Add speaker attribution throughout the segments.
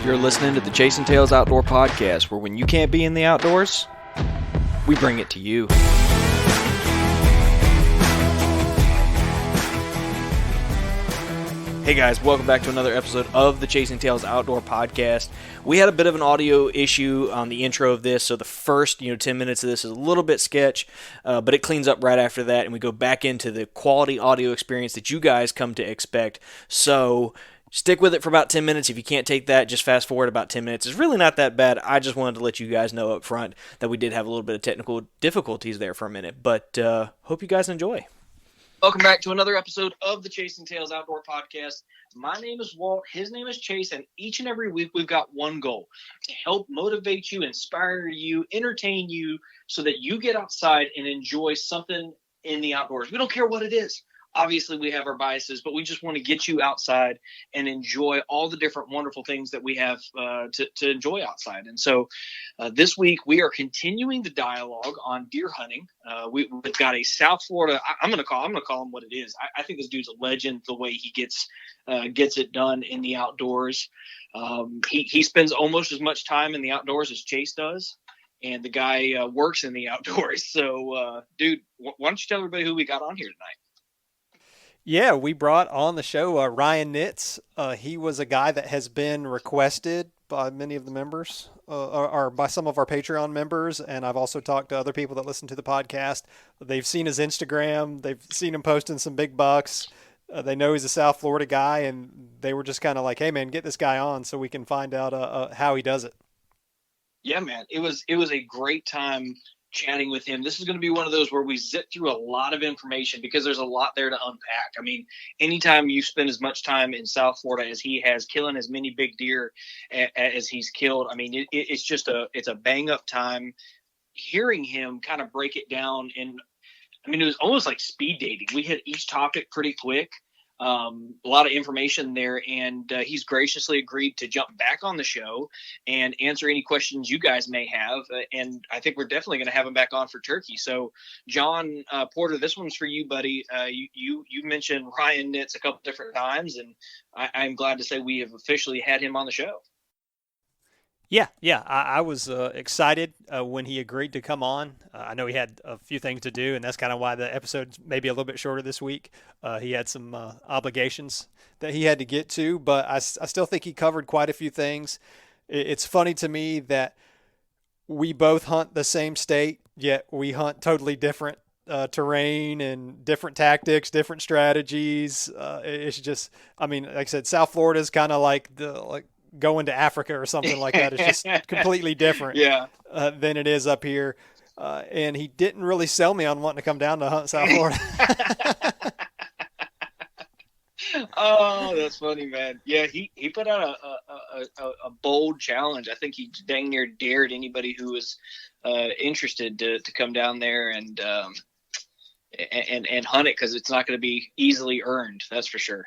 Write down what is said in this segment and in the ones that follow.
Speaker 1: You're listening to the Chasing Tails Outdoor Podcast, where when you can't be in the outdoors, we bring it to you. Hey guys, welcome back to another episode of the Chasing Tails Outdoor Podcast. We had a bit of an audio issue on the intro of this, so the first 10 minutes of this is a little bit sketch, but it cleans up right after that, and we go back into the quality audio experience that you guys come to expect. So stick with it for about 10 minutes. If you can't take that, just fast forward about 10 minutes. It's really not that bad. I just wanted to let you guys know up front that we did have a little bit of technical difficulties there for a minute, but hope you guys enjoy.
Speaker 2: Welcome back to another episode of the Chasing Tails Outdoor Podcast. My name is Walt. His name is Chase. And each and every week we've got one goal: to help motivate you, inspire you, entertain you, so that you get outside and enjoy something in the outdoors. We don't care what it is. Obviously, we have our biases, but we just want to get you outside and enjoy all the different wonderful things that we have to enjoy outside. And so this week, we are continuing the dialogue on deer hunting. We've got a South Florida. I'm going to call him what it is. I think this dude's a legend the way he gets it done in the outdoors. He spends almost as much time in the outdoors as Chase does. And the guy works in the outdoors. So, dude, why don't you tell everybody who we got on here tonight?
Speaker 3: Yeah, we brought on the show Ryan Nitz. He was a guy that has been requested by many of the members, or by some of our Patreon members, and I've also talked to other people that listen to the podcast. They've seen his Instagram. They've seen him posting some big bucks. They know he's a South Florida guy, and they were just kind of like, hey, man, get this guy on so we can find out how he does it.
Speaker 2: Yeah, man, it was a great time chatting with him. This is going to be one of those where we zip through a lot of information because there's a lot there to unpack. I mean, anytime you spend as much time in South Florida as he has, killing as many big deer as he's killed, I mean, it's a bang up time. Hearing him kind of break it down, and I mean, it was almost like speed dating. We hit each topic pretty quick. A lot of information there, and he's graciously agreed to jump back on the show and answer any questions you guys may have. And I think we're definitely going to have him back on for turkey. So, John Porter, this one's for you, buddy. You mentioned Ryan Nitz a couple different times, and I'm glad to say we have officially had him on the show.
Speaker 3: Yeah. I was excited when he agreed to come on. I know he had a few things to do, and that's kind of why the episode's maybe a little bit shorter this week. He had some obligations that he had to get to, but I still think he covered quite a few things. It's funny to me that we both hunt the same state, yet we hunt totally different terrain and different tactics, different strategies. It's just, I mean, like I said, South Florida is kind of like going to Africa or something like that. It's just completely different than it is up here. And he didn't really sell me on wanting to come down to hunt South Florida.
Speaker 2: Oh, that's funny, man. Yeah, he put out a bold challenge. I think he dang near dared anybody who was interested to come down there and hunt it, because it's not going to be easily earned. That's for sure.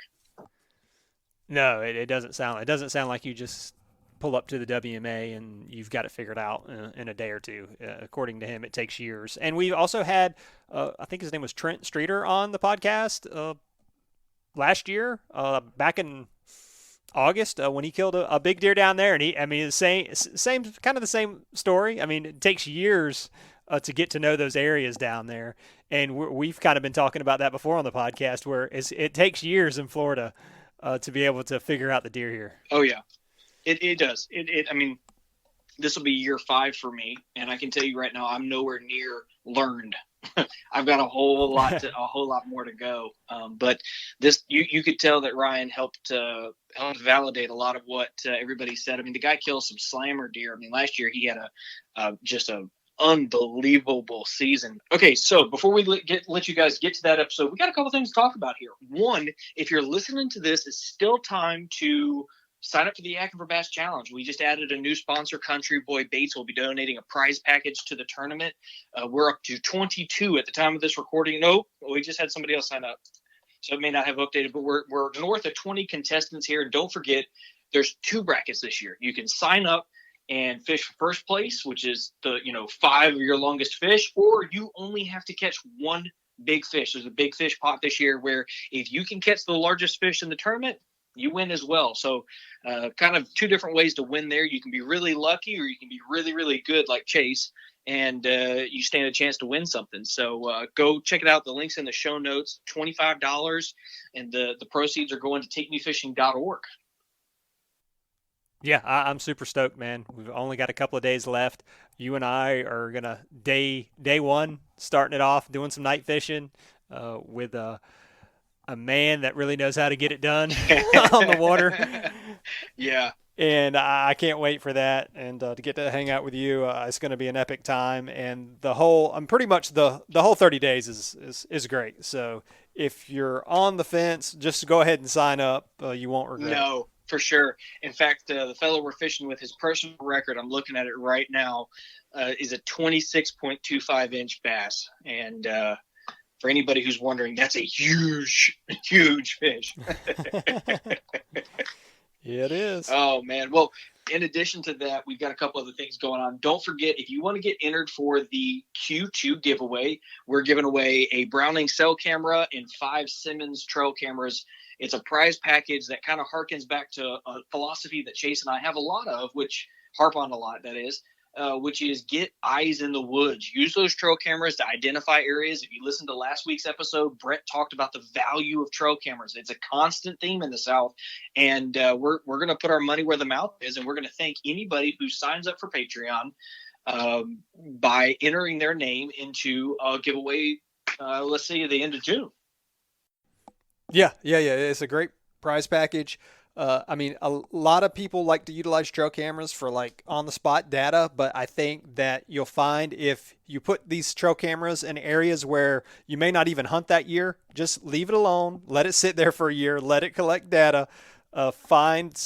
Speaker 3: No, it doesn't sound like you just pull up to the WMA and you've got it figured out in a day or two. According to him, it takes years. And we also had, I think his name was Trent Streeter on the podcast last year, back in August, when he killed a big deer down there. And the same kind of the same story. I mean, it takes years to get to know those areas down there. And we've kind of been talking about that before on the podcast, where it takes years in Florida to be able to figure out the deer here.
Speaker 2: Oh yeah, it does. I mean, this will be year 5 for me, and I can tell you right now, I'm nowhere near learned. I've got a whole lot more to go. But this, you could tell that Ryan helped validate a lot of what everybody said. I mean, the guy kills some slammer deer. I mean, last year he had just a unbelievable season. Okay, so before we let you guys get to that episode, we got a couple things to talk about here. One, if you're listening to this, it's still time to sign up for the Yakkin for Bass Challenge. We just added a new sponsor. Country Boy Baits will be donating a prize package to the tournament. We're up to 22 at the time of this recording. No, we just had somebody else sign up, so it may not have updated, but we're north of 20 contestants here. And don't forget, there's 2 brackets this year. You can sign up and fish for first place, which is the 5 of your longest fish, or you only have to catch 1 big fish. There's a big fish pot this year where if you can catch the largest fish in the tournament, you win as well. So kind of two different ways to win there. You can be really lucky, or you can be really, really good like Chase, and you stand a chance to win something. So go check it out. The link's in the show notes. $25, and the proceeds are going to takemefishing.org.
Speaker 3: Yeah, I'm super stoked, man. We've only got a couple of days left. You and I are gonna day one starting it off doing some night fishing with a man that really knows how to get it done on the water.
Speaker 2: Yeah.
Speaker 3: And I can't wait for that, and to get to hang out with you. It's going to be an epic time, and I'm pretty much the whole 30 days is great. So if you're on the fence, just go ahead and sign up. You won't regret it.
Speaker 2: No, for sure. In fact, the fellow we're fishing with, his personal record, I'm looking at it right now, is a 26.25-inch bass. And for anybody who's wondering, that's a huge, huge fish.
Speaker 3: Yeah, it is.
Speaker 2: Oh, man. Well, in addition to that, we've got a couple other things going on. Don't forget, if you want to get entered for the Q2 giveaway, we're giving away a Browning cell camera and 5 Simmons trail cameras. It's a prize package that kind of harkens back to a philosophy that Chase and I have a lot of, which harp on a lot, that is, which is get eyes in the woods. Use those trail cameras to identify areas. If you listen to last week's episode, Brett talked about the value of trail cameras. It's a constant theme in the South, and we're going to put our money where the mouth is, and we're going to thank anybody who signs up for Patreon by entering their name into a giveaway, let's say, at the end of June.
Speaker 3: Yeah. It's a great prize package. I mean, a lot of people like to utilize trail cameras for like on the spot data, but I think that you'll find if you put these trail cameras in areas where you may not even hunt that year, just leave it alone, let it sit there for a year, let it collect data, find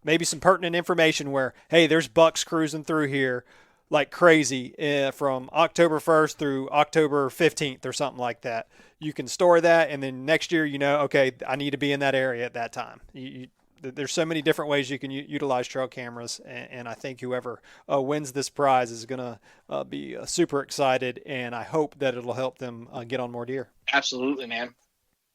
Speaker 3: maybe some pertinent information where, hey, there's bucks cruising through here like crazy from October 1st through October 15th or something like that. You can store that, and then next year, okay, I need to be in that area at that time. There's so many different ways you can utilize trail cameras, and I think whoever wins this prize is going to be super excited, and I hope that it'll help them get on more deer.
Speaker 2: Absolutely, man.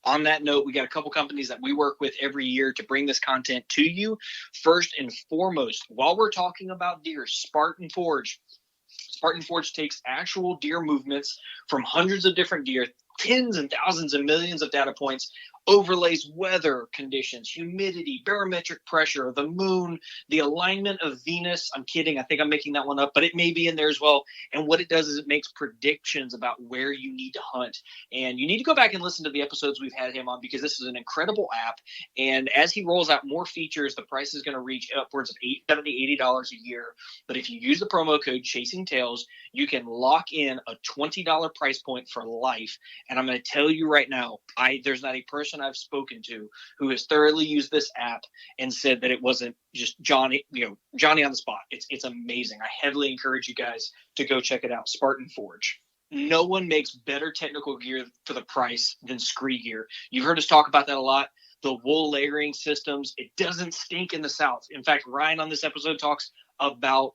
Speaker 2: On that note, we got a couple companies that we work with every year to bring this content to you. First and foremost, while we're talking about deer, Spartan Forge. Spartan Forge takes actual deer movements from hundreds of different deer, tens and thousands and millions of data points, overlays weather conditions, humidity, barometric pressure, the moon, the alignment of Venus. I'm kidding. I think I'm making that one up, but it may be in there as well. And what it does is it makes predictions about where you need to hunt. And you need to go back and listen to the episodes we've had him on, because this is an incredible app. And as he rolls out more features, the price is going to reach upwards of $70, $80 a year. But if you use the promo code Chasing Tails, you can lock in a $20 price point for life. And I'm going to tell you right now, there's not a person I've spoken to who has thoroughly used this app and said that it wasn't just Johnny on the spot. It's amazing. I heavily encourage you guys to go check it out. Spartan Forge. No one makes better technical gear for the price than Scree Gear. You've heard us talk about that a lot. The wool layering systems, it doesn't stink in the South. In fact, Ryan on this episode talks about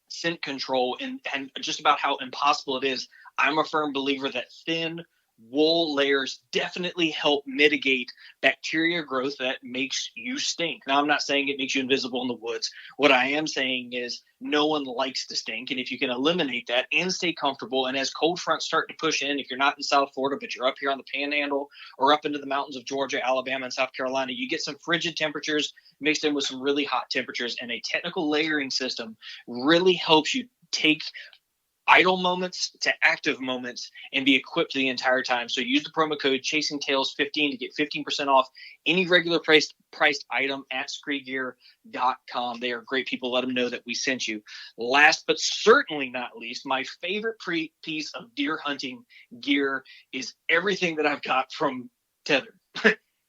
Speaker 2: scent control and just about how impossible it is. I'm a firm believer that thin wool layers definitely help mitigate bacteria growth that makes you stink. Now, I'm not saying it makes you invisible in the woods. What I am saying is no one likes to stink. And if you can eliminate that and stay comfortable, and as cold fronts start to push in, if you're not in South Florida, but you're up here on the Panhandle or up into the mountains of Georgia, Alabama, and South Carolina, you get some frigid temperatures mixed in with some really hot temperatures. And a technical layering system really helps you take idle moments to active moments and be equipped the entire time. So use the promo code ChasingTails15 to get 15% off any regular priced item at ScreeGear.com. They are great people. Let them know that we sent you. Last but certainly not least, my favorite piece of deer hunting gear is everything that I've got from Tethered.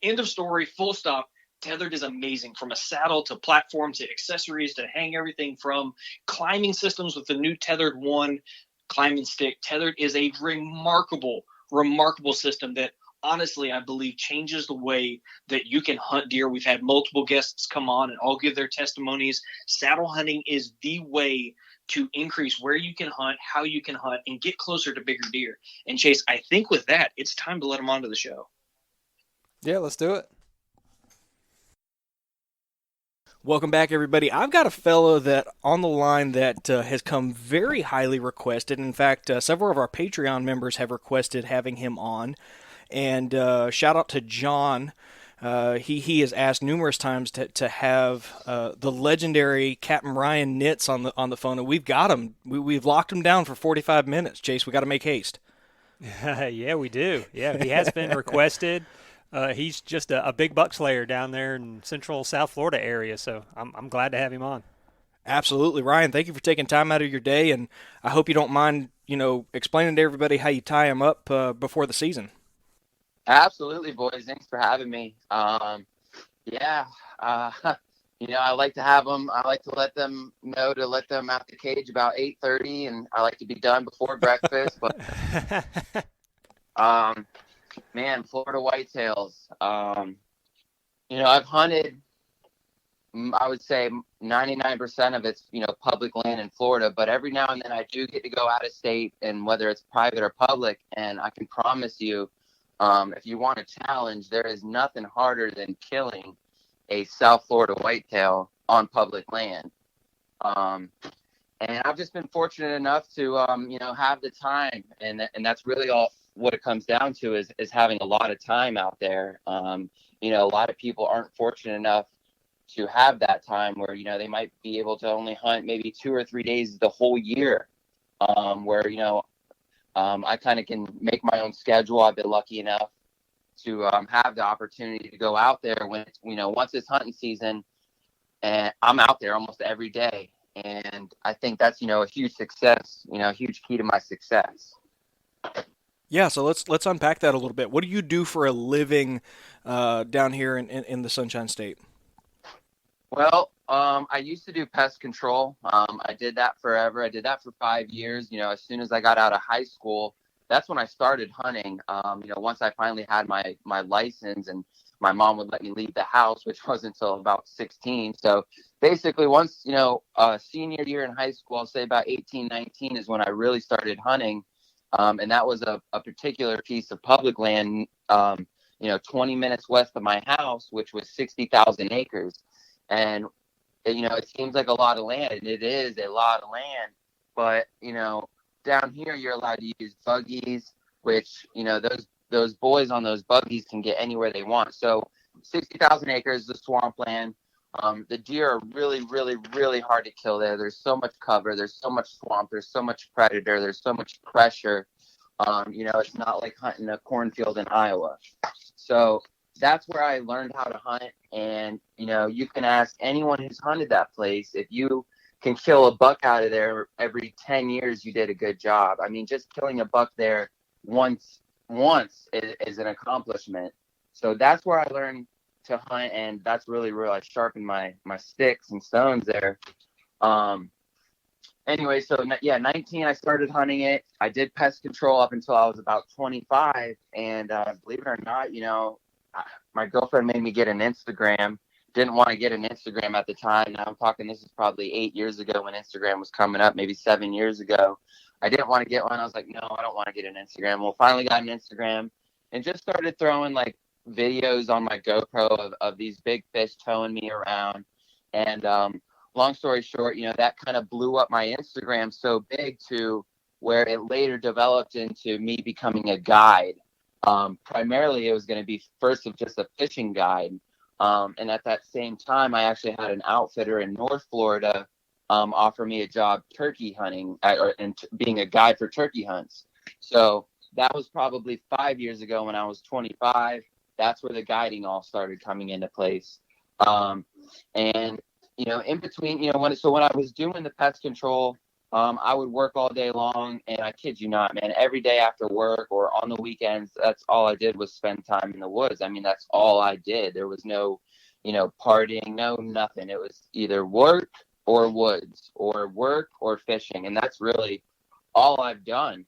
Speaker 2: End of story, full stop. Tethered is amazing, from a saddle to platform to accessories to hang everything from. Climbing systems with the new Tethered 1 climbing stick. Tethered is a remarkable system that honestly I believe changes the way that you can hunt deer. We've had multiple guests come on and all give their testimonies. Saddle hunting is the way to increase where you can hunt, how you can hunt, and get closer to bigger deer. And Chase, I think with that, it's time to let them onto the show.
Speaker 3: Yeah, let's do it.
Speaker 1: Welcome back, everybody. I've got a fellow that on the line that has come very highly requested. In fact, several of our Patreon members have requested having him on. And shout out to John. He has asked numerous times to have the legendary Captain Ryan Nitz on the phone, and we've got him. We've locked him down for 45 minutes. Chase, we got to make haste.
Speaker 3: Yeah, we do. Yeah, he has been requested. He's just a big buck slayer down there in central South Florida area, so I'm glad to have him on.
Speaker 1: Absolutely, Ryan. Thank you for taking time out of your day, and I hope you don't mind, explaining to everybody how you tie him up before the season.
Speaker 4: Absolutely, boys. Thanks for having me. Yeah, I like to have them. I like to let them know to let them out the cage about 8:30, and I like to be done before breakfast. But man, Florida whitetails. I've hunted. I would say 99% of it's public land in Florida, but every now and then I do get to go out of state, and whether it's private or public, and I can promise you, if you want a challenge, there is nothing harder than killing a South Florida whitetail on public land. And I've just been fortunate enough to, have the time, and that's really all what it comes down to is having a lot of time out there. A lot of people aren't fortunate enough to have that time where, they might be able to only hunt maybe 2 or 3 days the whole year, where, I kind of can make my own schedule. I've been lucky enough to have the opportunity to go out there when, once it's hunting season, and I'm out there almost every day. And I think that's, a huge success, a huge key to my success.
Speaker 1: Yeah, so let's unpack that a little bit. What do you do for a living down here in the Sunshine State?
Speaker 4: Well, I used to do pest control. I did that forever. I did that for 5 years. As soon as I got out of high school, that's when I started hunting. Once I finally had my license and my mom would let me leave the house, which wasn't until about 16. So basically once, senior year in high school, I'll say about 18, 19 is when I really started hunting. And that was a particular piece of public land, 20 minutes west of my house, which was 60,000 acres. And, it seems like a lot of land, and it is a lot of land, but, down here you're allowed to use buggies, which, those boys on those buggies can get anywhere they want. So 60,000 acres, the swampland. The deer are really, really, really hard to kill there. There's so much cover. There's so much swamp. There's so much predator. There's so much pressure. It's not like hunting a cornfield in Iowa. So that's where I learned how to hunt. And, you can ask anyone who's hunted that place. If you can kill a buck out of there every 10 years, you did a good job. I mean, just killing a buck there once is an accomplishment. So that's where I learned to hunt, and that's really where I sharpened my sticks and stones there. Anyway, so yeah, 19 I started hunting it. I did pest control up until I was about 25, and believe it or not, my girlfriend made me get an Instagram. Didn't want to get an Instagram at the time. Now I'm talking, this is probably 8 years ago when Instagram was coming up, maybe 7 years ago. I didn't want to get one. I was like, no, I don't want to get an Instagram. Well, finally got an Instagram and just started throwing like videos on my GoPro of these big fish towing me around. And long story short, that kind of blew up my Instagram so big to where it later developed into me becoming a guide. Primarily, it was going to be first of just a fishing guide. And at that same time, I actually had an outfitter in North Florida offer me a job turkey hunting and being a guide for turkey hunts. So that was probably 5 years ago when I was 25. That's where the guiding all started coming into place. And, in between, when I was doing the pest control, I would work all day long, and I kid you not, man, every day after work or on the weekends, that's all I did was spend time in the woods. I mean, that's all I did. There was no, partying, no, nothing. It was either work or woods or work or fishing. And that's really all I've done.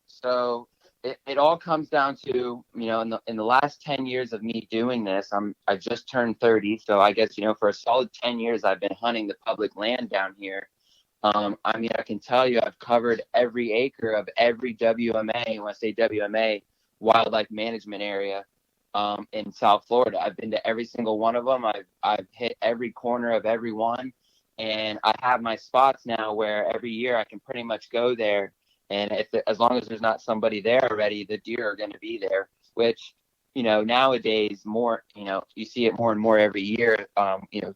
Speaker 4: So it all comes down to, in the last 10 years of me doing this, I just turned 30. So I guess, for a solid 10 years, I've been hunting the public land down here. I can tell you, I've covered every acre of every WMA. When I say WMA, wildlife management area. in South Florida. I've been to every single one of them. I've hit every corner of every one, and I have my spots now where every year I can pretty much go there. And as long as there's not somebody there already, the deer are going to be there, which, nowadays more, you see it more and more every year,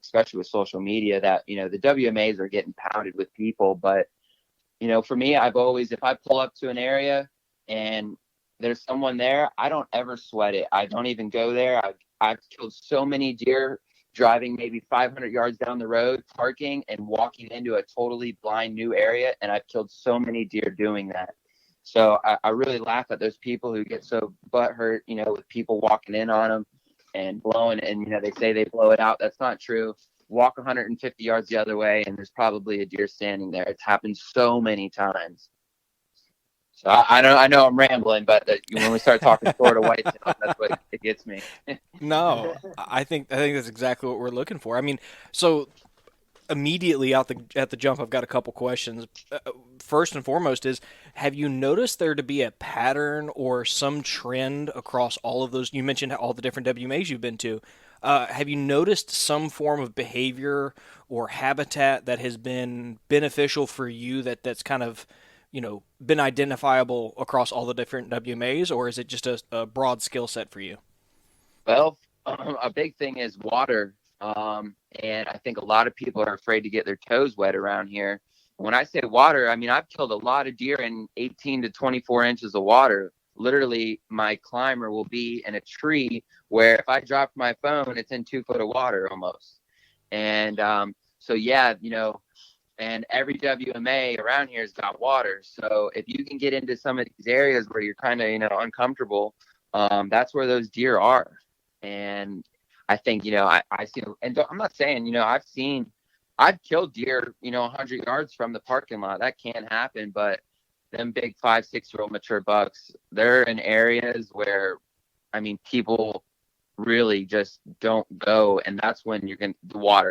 Speaker 4: especially with social media that, the WMAs are getting pounded with people. But, for me, if I pull up to an area and there's someone there, I don't ever sweat it. I don't even go there. I've killed so many deer driving maybe 500 yards down the road, parking and walking into a totally blind new area. And I've killed so many deer doing that. So I really laugh at those people who get so butthurt, with people walking in on them and blowing, and, they say they blow it out. That's not true. Walk 150 yards the other way, and there's probably a deer standing there. It's happened so many times. So I know I'm rambling, but when we start talking Florida whitetails, that's what it gets me.
Speaker 1: No, I think that's exactly what we're looking for. I mean, so immediately at the jump, I've got a couple questions. First and foremost is, have you noticed there to be a pattern or some trend across all of those? You mentioned all the different WMAs you've been to. Have you noticed some form of behavior or habitat that has been beneficial for you that's kind of, been identifiable across all the different WMAs, or is it just a broad skill set for you?
Speaker 4: Well, a big thing is water. And I think a lot of people are afraid to get their toes wet around here. When I say water, I mean, I've killed a lot of deer in 18 to 24 inches of water. Literally, my climber will be in a tree where if I drop my phone, it's in 2 foot of water almost. And so, yeah, and every WMA around here has got water. So if you can get into some of these areas where you're kind of, uncomfortable, that's where those deer are. And I think, I see, and I'm not saying, I've killed deer, 100 yards from the parking lot. That can happen, but them big 5-6-year-old mature bucks, they're in areas where, people really just don't go. And that's when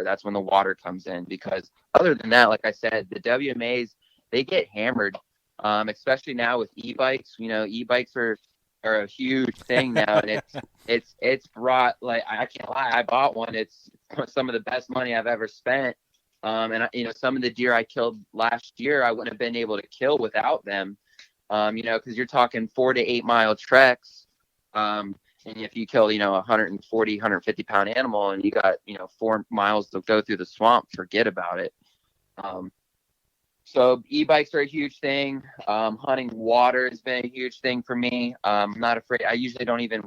Speaker 4: that's when the water comes in, because other than that, like I said, the WMAs, they get hammered, especially now with e-bikes. E-bikes are a huge thing now, and it's brought, like, I can't lie, I bought one. It's some of the best money I've ever spent. And some of the deer I killed last year, I wouldn't have been able to kill without them. Because you're talking 4 to 8 mile treks. And if you kill, 140, 150 pound animal, and you got, 4 miles to go through the swamp, forget about it. So e-bikes are a huge thing. Hunting water has been a huge thing for me. I'm not afraid. I usually don't even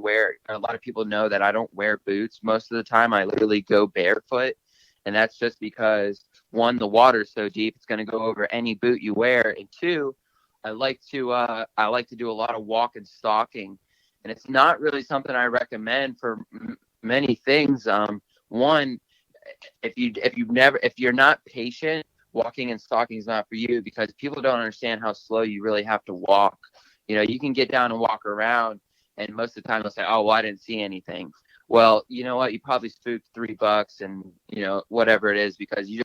Speaker 4: a lot of people know that I don't wear boots. Most of the time I literally go barefoot. And that's just because, one, the water's so deep, it's going to go over any boot you wear. And two, I like to do a lot of walk and stalking. And it's not really something I recommend for many things. One, if you're not patient, walking and stalking is not for you, because people don't understand how slow you really have to walk. You can get down and walk around, and most of the time they'll say, "Oh, well, I didn't see anything." Well, you know what? You probably spooked $3 and, whatever it is, because you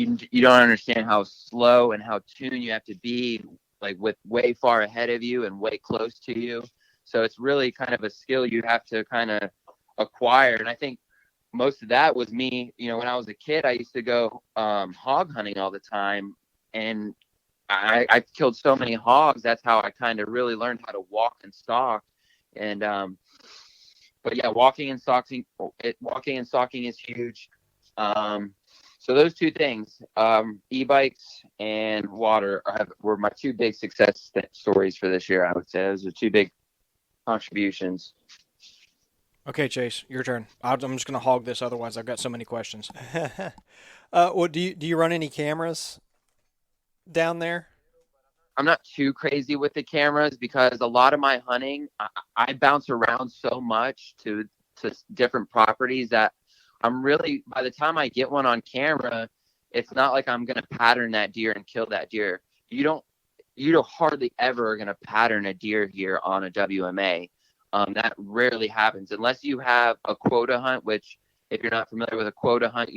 Speaker 4: don't understand how slow and how tuned you have to be, like, with way far ahead of you and way close to you. So it's really kind of a skill you have to kind of acquire. And I think most of that was me, when I was a kid, I used to go hog hunting all the time, and I killed so many hogs. That's how I kind of really learned how to walk and stalk. And but yeah, walking and stalking is huge. So those two things, e-bikes and water, were my two big success stories for this year. I would say those are two big contributions.
Speaker 1: Okay, Chase, your turn. I'm just going to hog this, otherwise I've got so many questions.
Speaker 3: Well, do you run any cameras down there?
Speaker 4: I'm not too crazy with the cameras, because a lot of my hunting, I bounce around so much to different properties that I'm really, by the time I get one on camera, it's not like I'm going to pattern that deer and kill that deer. You don't hardly ever are going to pattern a deer here on a WMA. That rarely happens unless you have a quota hunt, which, if you're not familiar with a quota hunt,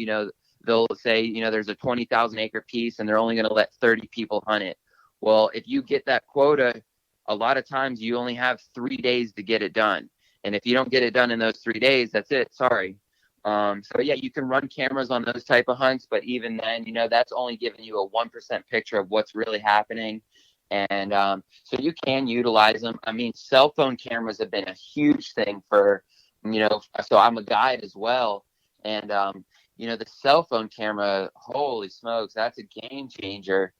Speaker 4: they'll say, there's a 20,000 acre piece and they're only going to let 30 people hunt it. Well, if you get that quota, a lot of times you only have 3 days to get it done. And if you don't get it done in those 3 days, that's it. Sorry. So yeah, you can run cameras on those type of hunts, but even then, that's only giving you a 1% picture of what's really happening. And so you can utilize them. I mean, cell phone cameras have been a huge thing for, so I'm a guide as well. And, the cell phone camera, holy smokes, that's a game changer.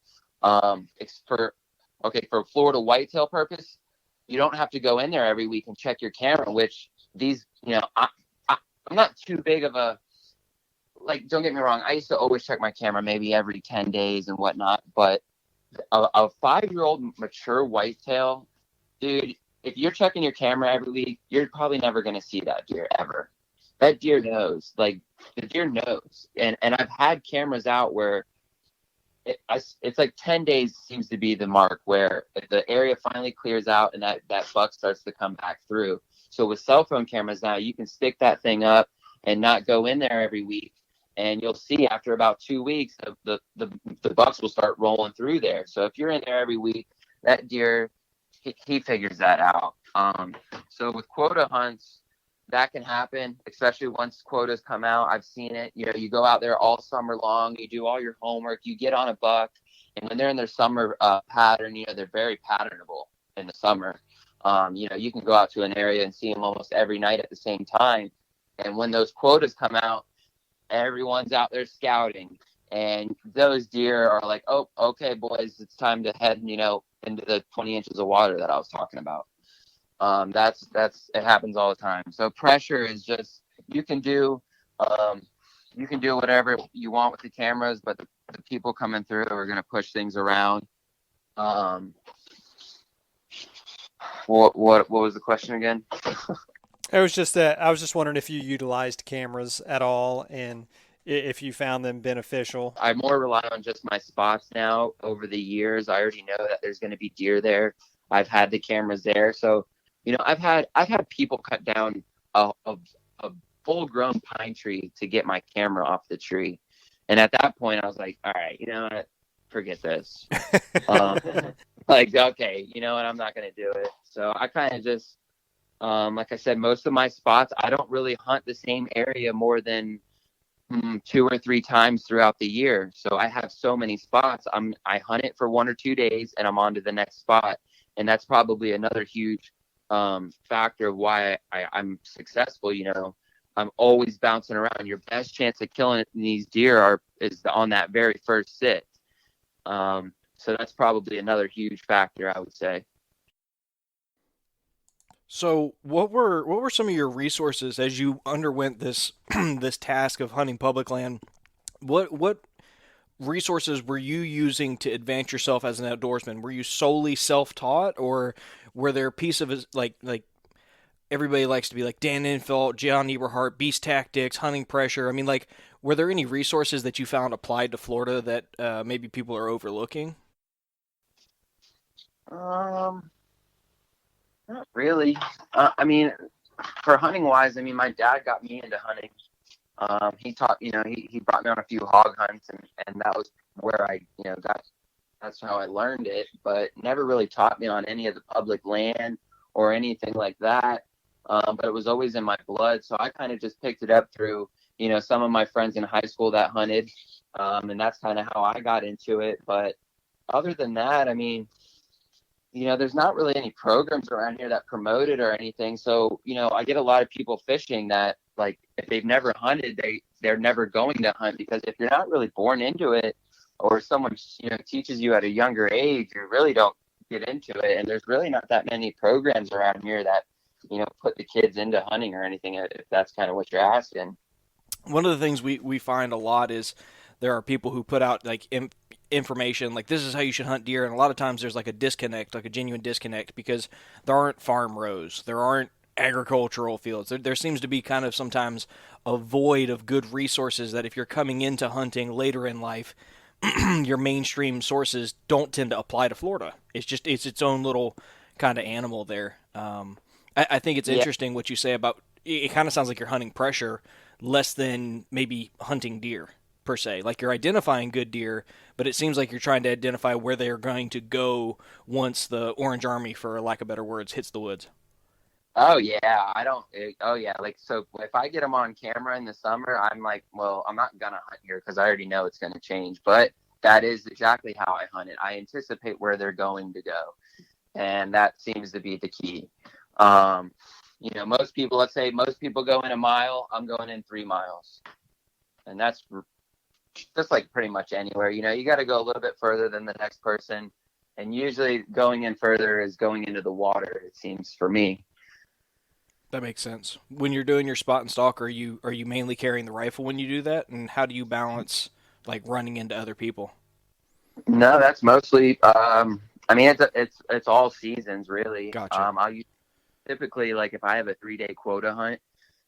Speaker 4: For Florida whitetail purpose, you don't have to go in there every week and check your camera, which these, I'm not too big of a, don't get me wrong. I used to always check my camera maybe every 10 days and whatnot. But a 5-year-old mature whitetail, dude, if you're checking your camera every week, you're probably never going to see that deer ever. That deer knows. The deer knows. And I've had cameras out where it's like 10 days seems to be the mark where the area finally clears out and that buck starts to come back through. So with cell phone cameras now, you can stick that thing up and not go in there every week. And you'll see after about 2 weeks, the bucks will start rolling through there. So if you're in there every week, that deer, he figures that out. So with quota hunts, that can happen, especially once quotas come out. I've seen it. You go out there all summer long, you do all your homework, you get on a buck, and when they're in their summer pattern, they're very patternable in the summer. You can go out to an area and see them almost every night at the same time. And when those quotas come out, everyone's out there scouting. And those deer are like, oh, okay, boys, it's time to head, into the 20 inches of water that I was talking about. It happens all the time. So pressure is just, you can do whatever you want with the cameras, but the people coming through are going to push things around. What was the question again?
Speaker 3: It was just that I was just wondering if you utilized cameras at all and if you found them beneficial.
Speaker 4: I more rely on just my spots now. Over the years, I already know that there's going to be deer there. I've had the cameras there, so I've had people cut down a full-grown pine tree to get my camera off the tree, and at that point, I was like, all right, what? Forget this. Okay, I'm not going to do it. So I kind of just, like I said, most of my spots, I don't really hunt the same area more than 2 or 3 times throughout the year. So I have so many spots. I hunt it for 1 or 2 days and I'm on to the next spot. And that's probably another huge factor of why I'm successful. I'm always bouncing around. Your best chance of killing these deer is on that very first sit. So that's probably another huge factor, I would say.
Speaker 1: So what were some of your resources as you underwent this this task of hunting public land? What resources were you using to advance yourself as an outdoorsman? Were you solely self-taught, or were there a piece of like everybody likes to be like Dan Infalt, John Eberhart, Beast Tactics, Hunting Pressure? I mean, were there any resources that you found applied to Florida that maybe people are overlooking?
Speaker 4: Not really. I mean, for hunting wise, my dad got me into hunting. He taught, he brought me on a few hog hunts, and that was where I, that's how I learned it, but never really taught me on any of the public land or anything like that. But it was always in my blood. So I kind of just picked it up through, some of my friends in high school that hunted. And that's kind of how I got into it. But other than that, there's not really any programs around here that promote it or anything. So, I get a lot of people fishing that, if they've never hunted, they're never going to hunt, because if you're not really born into it, or someone, teaches you at a younger age, you really don't get into it. And there's really not that many programs around here that, put the kids into hunting or anything, if that's kind of what you're asking.
Speaker 1: One of the things we find a lot is there are people who put out information like this is how you should hunt deer, and a lot of times there's a disconnect, a genuine disconnect, because there aren't farm rows, there aren't agricultural fields. There seems to be kind of sometimes a void of good resources that if you're coming into hunting later in life, your mainstream sources don't tend to apply to Florida. It's its own little kind of animal there. I think it's interesting what you say about it. Kind of sounds like you're hunting pressure less than maybe hunting deer per se. Like you're identifying good deer, but it seems like you're trying to identify where they're going to go once the Orange Army, for lack of better words, hits the woods.
Speaker 4: Oh yeah, I don't. Oh yeah, like so. If I get them on camera in the summer, I'm like, well, I'm not gonna hunt here because I already know it's gonna change. But that is exactly how I hunt it. I anticipate where they're going to go, and that seems to be the key. Um, most people, let's say most people go in a mile. I'm going in 3 miles, and that's just like pretty much anywhere. You got to go a little bit further than the next person, and usually going in further is going into the water. It seems for me.
Speaker 1: That makes sense. When you're doing your spot and stalk, are you mainly carrying the rifle when you do that, and how do you balance like running into other people?
Speaker 4: No, that's mostly. I mean, it's all seasons really.
Speaker 1: Gotcha.
Speaker 4: Typically, like if I have a 3-day quota hunt,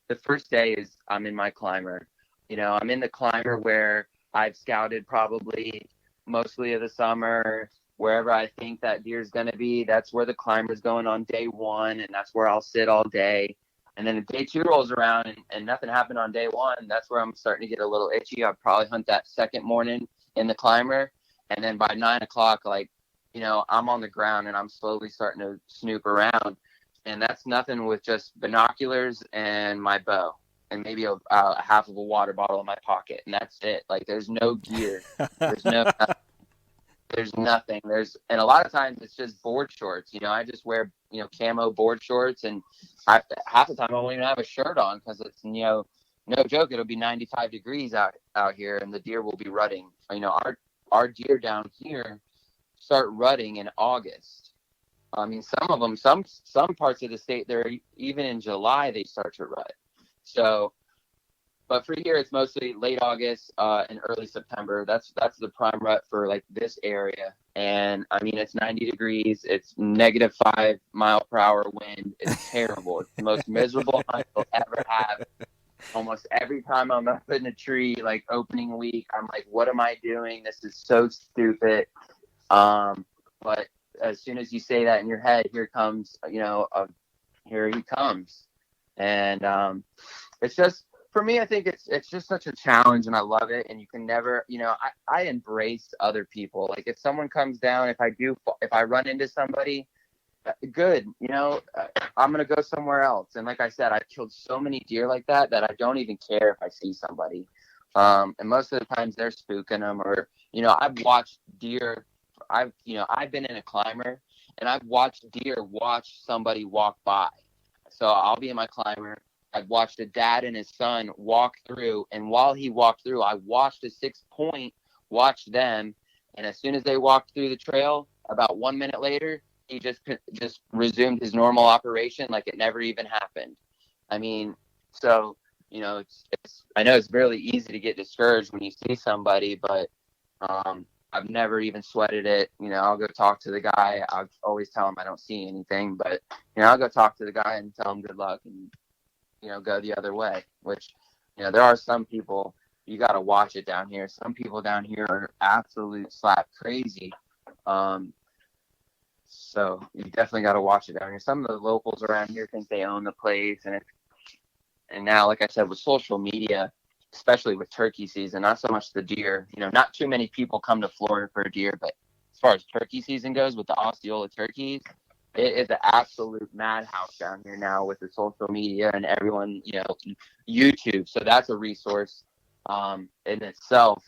Speaker 4: the first day is I'm in my climber. I'm in the climber where I've scouted probably mostly of the summer. Wherever I think that deer's going to be, that's where the climber's going on day one, and that's where I'll sit all day. And then if day two rolls around and nothing happened on day one, that's where I'm starting to get a little itchy. I'll probably hunt that second morning in the climber. And then by 9 o'clock, like, I'm on the ground and I'm slowly starting to snoop around. And that's nothing with just binoculars and my bow and maybe a half of a water bottle in my pocket. And that's it. Like, there's no gear. There's no there's nothing. And a lot of times it's just board shorts. I just wear, camo board shorts, and half the time I won't even have a shirt on because it's, no joke, it'll be 95 degrees out here, and the deer will be rutting. Our deer down here start rutting in August. I mean, some of them, some parts of the state, they're even in July they start to rut. So. But for here, it's mostly late August and early September. That's the prime rut for like this area. And I mean, it's 90 degrees. It's -5 mph wind. It's terrible. It's the most miserable hunt you'll ever have. Almost every time I'm up in a tree, like opening week, I'm like, what am I doing? This is so stupid. But as soon as you say that in your head, here comes, here he comes. And it's just, for me, I think it's just such a challenge, and I love it. And you can never, I embrace other people. Like if someone comes down, if I run into somebody, good, I'm gonna go somewhere else. And like I said, I've killed so many deer like that I don't even care if I see somebody. And most of the times they're spooking them, or I've watched deer. I've been in a climber, and I've watched deer watch somebody walk by. So I'll be in my climber. I've watched a dad and his son walk through, and while he walked through, I watched a 6-point, watch them, and as soon as they walked through the trail, about 1 minute later, he just resumed his normal operation like it never even happened. I mean, so it's I know it's really easy to get discouraged when you see somebody, but I've never even sweated it. I'll go talk to the guy. I'll always tell him I don't see anything, but I'll go talk to the guy and tell him good luck and go the other way, which, there are some people, you got to watch it down here. Some people down here are absolute slap crazy. So you definitely got to watch it down here. Some of the locals around here think they own the place. And now, like I said, with social media, especially with turkey season, not so much the deer, not too many people come to Florida for a deer, but as far as turkey season goes with the Osceola turkeys, it is an absolute madhouse down here now with the social media and everyone, YouTube. So that's a resource in itself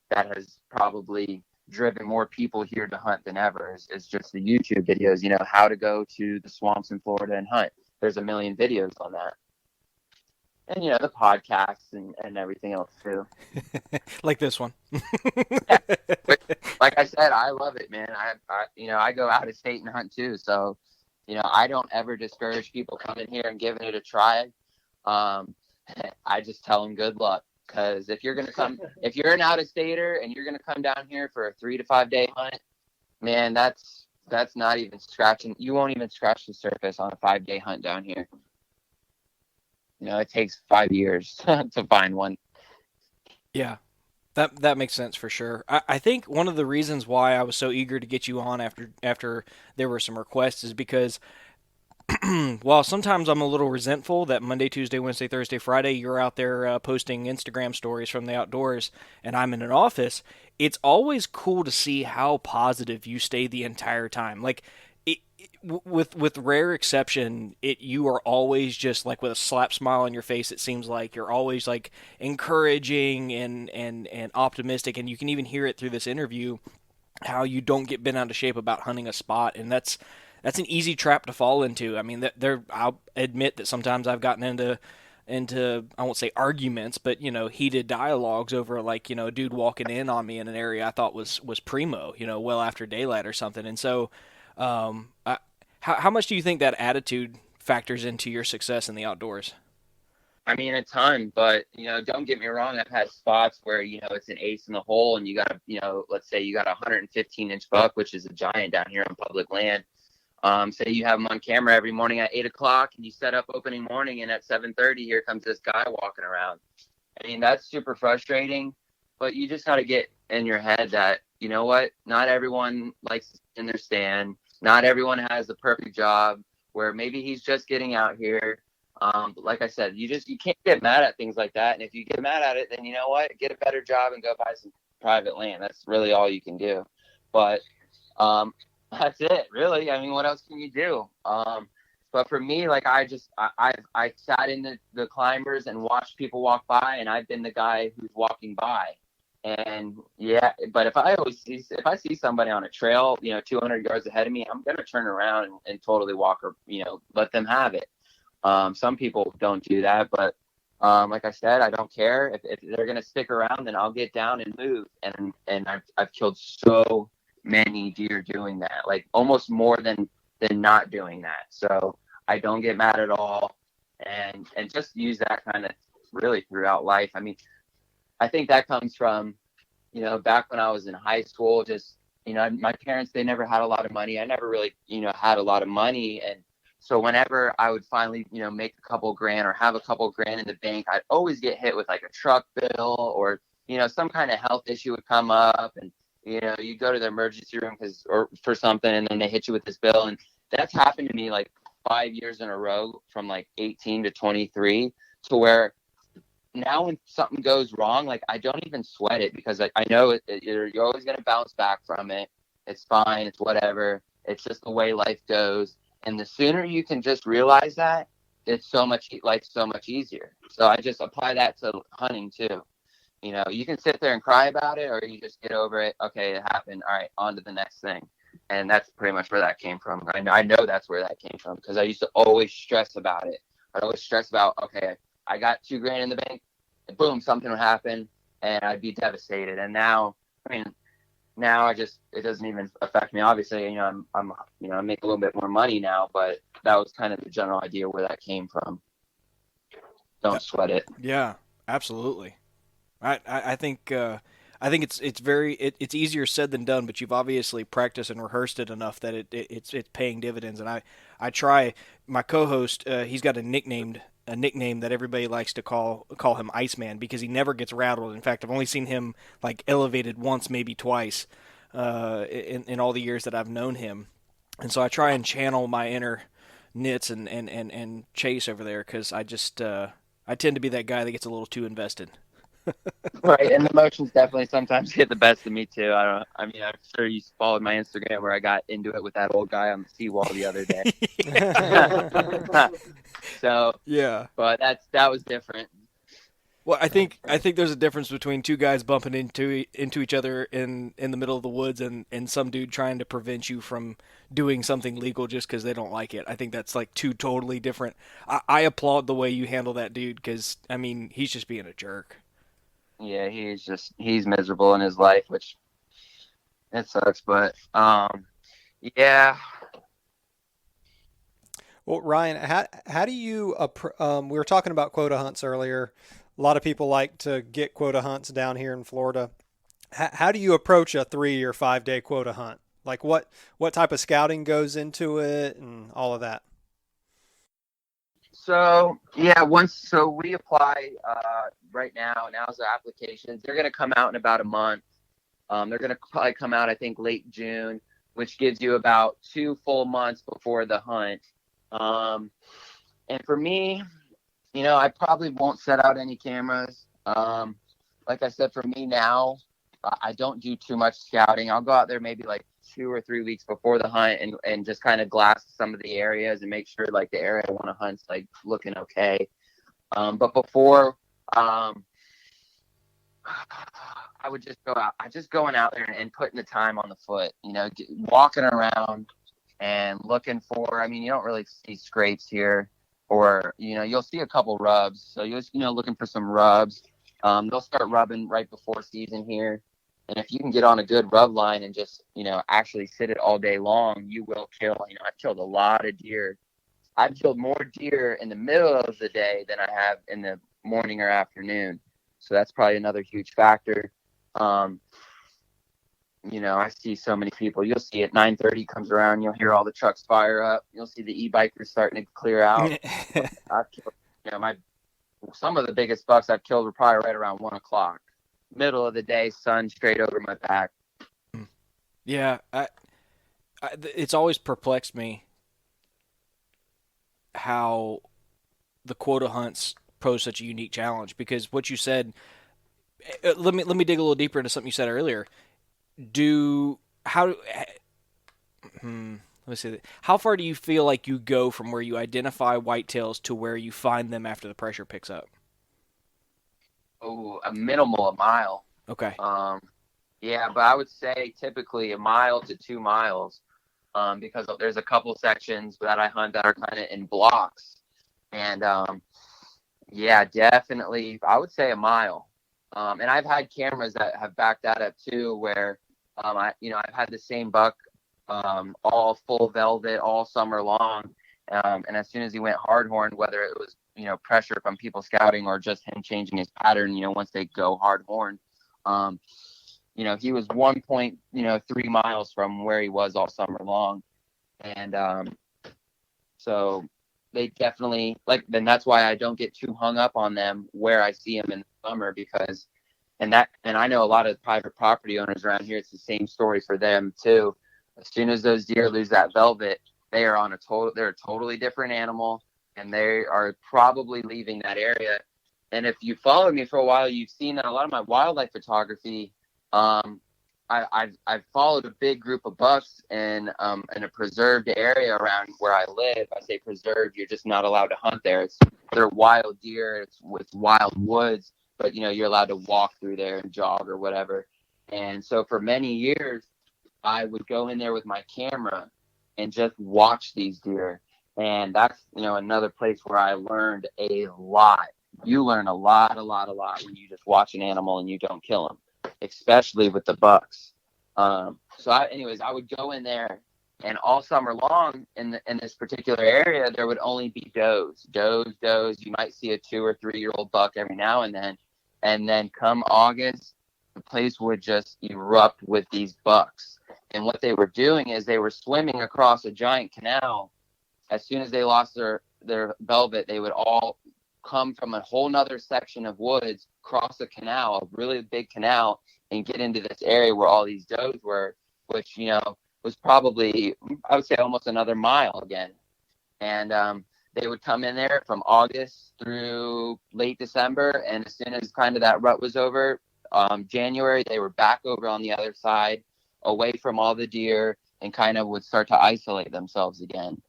Speaker 4: that has probably driven more people here to hunt than ever is just the YouTube videos, how to go to the swamps in Florida and hunt. There's a million videos on that. And, the podcasts and everything else too.
Speaker 1: Like this one.
Speaker 4: Yeah. Like I said, I love it, man. I go out of state and hunt too. So, I don't ever discourage people coming here and giving it a try. I just tell them good luck. Because if you're an out-of-stater and you're going to come down here for a 3 to 5 day hunt, man, that's not even scratching. You won't even scratch the surface on a 5-day hunt down here. It takes 5 years to find one.
Speaker 1: Yeah, that makes sense for sure. I think one of the reasons why I was so eager to get you on after there were some requests is because while sometimes I'm a little resentful that Monday, Tuesday, Wednesday, Thursday, Friday, you're out there posting Instagram stories from the outdoors and I'm in an office, it's always cool to see how positive you stay the entire time. Like, with rare exception, you are always just like with a slap smile on your face. It seems like you're always like encouraging and optimistic, and you can even hear it through this interview how you don't get bent out of shape about hunting a spot, and that's an easy trap to fall into. I mean, I'll admit that sometimes I've gotten into I won't say arguments, but heated dialogues over like a dude walking in on me in an area I thought was primo, well after daylight or something. And so, how much do you think that attitude factors into your success in the outdoors?
Speaker 4: I mean, a ton, but don't get me wrong. I've had spots where it's an ace in the hole, and you got let's say you got a 115-inch buck, which is a giant down here on public land. Say you have them on camera every morning at 8 o'clock, and you set up opening morning, and at 7:30, here comes this guy walking around. I mean, that's super frustrating, but you just got to get in your head that what, not everyone likes to sit in their stand. Not everyone has the perfect job. Where maybe he's just getting out here. But like I said, you can't get mad at things like that. And if you get mad at it, then you know what? Get a better job and go buy some private land. That's really all you can do. But that's it, really. I mean, what else can you do? But for me, like I sat in the climbers and watched people walk by, and I've been the guy who's walking by. And yeah, but if I see somebody on a trail, 200 yards ahead of me, I'm gonna turn around and totally walk or let them have it. Some people don't do that, but like I said, I don't care if they're gonna stick around. Then I'll get down and move. And I've killed so many deer doing that, like almost more than not doing that. So I don't get mad at all, and just use that kind of really throughout life. I mean, I think that comes from back when I was in high school. Just my parents, they never had a lot of money. I never really had a lot of money, and so whenever I would finally, make a couple grand or have a couple grand in the bank, I'd always get hit with like a truck bill or, some kind of health issue would come up, and, you go to the emergency room or for something, and then they hit you with this bill. And that's happened to me like 5 years in a row from like 18 to 23, to where now when something goes wrong, like I don't even sweat it, because I know you're always going to bounce back from it. It's fine. It's whatever. It's just the way life goes. And the sooner you can just realize that, life's so much easier. So I just apply that to hunting too. You can sit there and cry about it, or you just get over it. Okay, it happened. All right, on to the next thing. And that's pretty much where that came from. I know that's where that came from, because I used to always stress about it. I'd always stress about, okay, I got 2 grand in the bank, and boom, something would happen, and I'd be devastated. And now, it doesn't even affect me. Obviously, I make a little bit more money now, but that was kind of the general idea where that came from. Don't sweat it.
Speaker 1: Yeah, absolutely. I think it's easier said than done, but you've obviously practiced and rehearsed it enough that it's paying dividends. And I try. My co-host, he's got a nickname that everybody likes to call him Iceman, because he never gets rattled. In fact, I've only seen him like elevated once, maybe twice, in all the years that I've known him. And so I try and channel my inner Nitz and Chase over there, because I tend to be that guy that gets a little too invested.
Speaker 4: Right, and the emotions definitely sometimes get the best of me too. I'm sure you followed my Instagram where I got into it with that old guy on the seawall the other day. So
Speaker 1: yeah,
Speaker 4: but that was different.
Speaker 1: Well, I think there's a difference between two guys bumping into each other in the middle of the woods and some dude trying to prevent you from doing something legal just because they don't like it. I think that's like two totally different. I applaud the way you handle that dude, because he's just being a jerk.
Speaker 4: Yeah, he's miserable in his life, which it sucks. But yeah.
Speaker 3: Well, Ryan, how do you we were talking about quota hunts earlier. A lot of people like to get quota hunts down here in Florida. How do you approach a 3 or 5 day quota hunt? Like what type of scouting goes into it and all of that?
Speaker 4: So yeah, we apply right now. Now's the applications. They're going to come out in about a month. They're going to probably come out, I think, late June, which gives you about 2 full months before the hunt. And for me, I probably won't set out any cameras. Like I said, for me now, I don't do too much scouting. I'll go out there maybe like 2 or 3 weeks before the hunt and just kind of glass some of the areas and make sure like the area I want to hunt's like looking okay. But before, I would just go out. I just going out there and putting the time on the foot, walking around and looking for, I mean, you don't really see scrapes here, or, you'll see a couple rubs. So you're, looking for some rubs. They'll start rubbing right before season here. And if you can get on a good rub line and just, actually sit it all day long, you will kill. I've killed a lot of deer. I've killed more deer in the middle of the day than I have in the morning or afternoon. So that's probably another huge factor. I see so many people. You'll see at 9:30 comes around, you'll hear all the trucks fire up. You'll see the e-bikers starting to clear out. I've killed, some of the biggest bucks I've killed were probably right around 1 o'clock. Middle of the day, sun straight over my back.
Speaker 1: Yeah, it's always perplexed me how the quota hunts pose such a unique challenge, because what you said, let me dig a little deeper into something you said earlier. How far do you feel like you go from where you identify whitetails to where you find them after the pressure picks up?
Speaker 4: Oh, a mile.
Speaker 1: Okay.
Speaker 4: Yeah, but I would say typically 1 mile to 2 miles, because there's a couple sections that I hunt that are kind of in blocks, and yeah, definitely I would say 1 mile. And I've had cameras that have backed that up too, where I've had the same buck all full velvet all summer long, and as soon as he went hardhorn, whether it was pressure from people scouting or just him changing his pattern, once they go hardhorn, he was 1.3 miles from where he was all summer long, and so they definitely then that's why I don't get too hung up on them where I see them in the summer, because and I know a lot of private property owners around here, it's the same story for them too. As soon as those deer lose that velvet, they're a totally different animal, and they are probably leaving that area. And if you followed me for a while, you've seen that a lot of my wildlife photography, I've followed a big group of bucks in a preserved area around where I live. I say preserved, you're just not allowed to hunt there. They're wild deer, it's wild woods, but you're allowed to walk through there and jog or whatever. And so for many years, I would go in there with my camera and just watch these deer. And that's, another place where I learned a lot. You learn a lot when you just watch an animal and you don't kill them, especially with the bucks. I would go in there, and all summer long in this particular area, there would only be does. You might see a 2 or 3 year old buck every now and then. And then come August, the place would just erupt with these bucks. And what they were doing is they were swimming across a giant canal. As soon as they lost their velvet, they would all come from a whole nother section of woods, cross a canal, a really big canal, and get into this area where all these does were, which, was probably, I would say, almost another mile again. And they would come in there from August through late December, and as soon as kind of that rut was over, January, they were back over on the other side, away from all the deer, and kind of would start to isolate themselves again.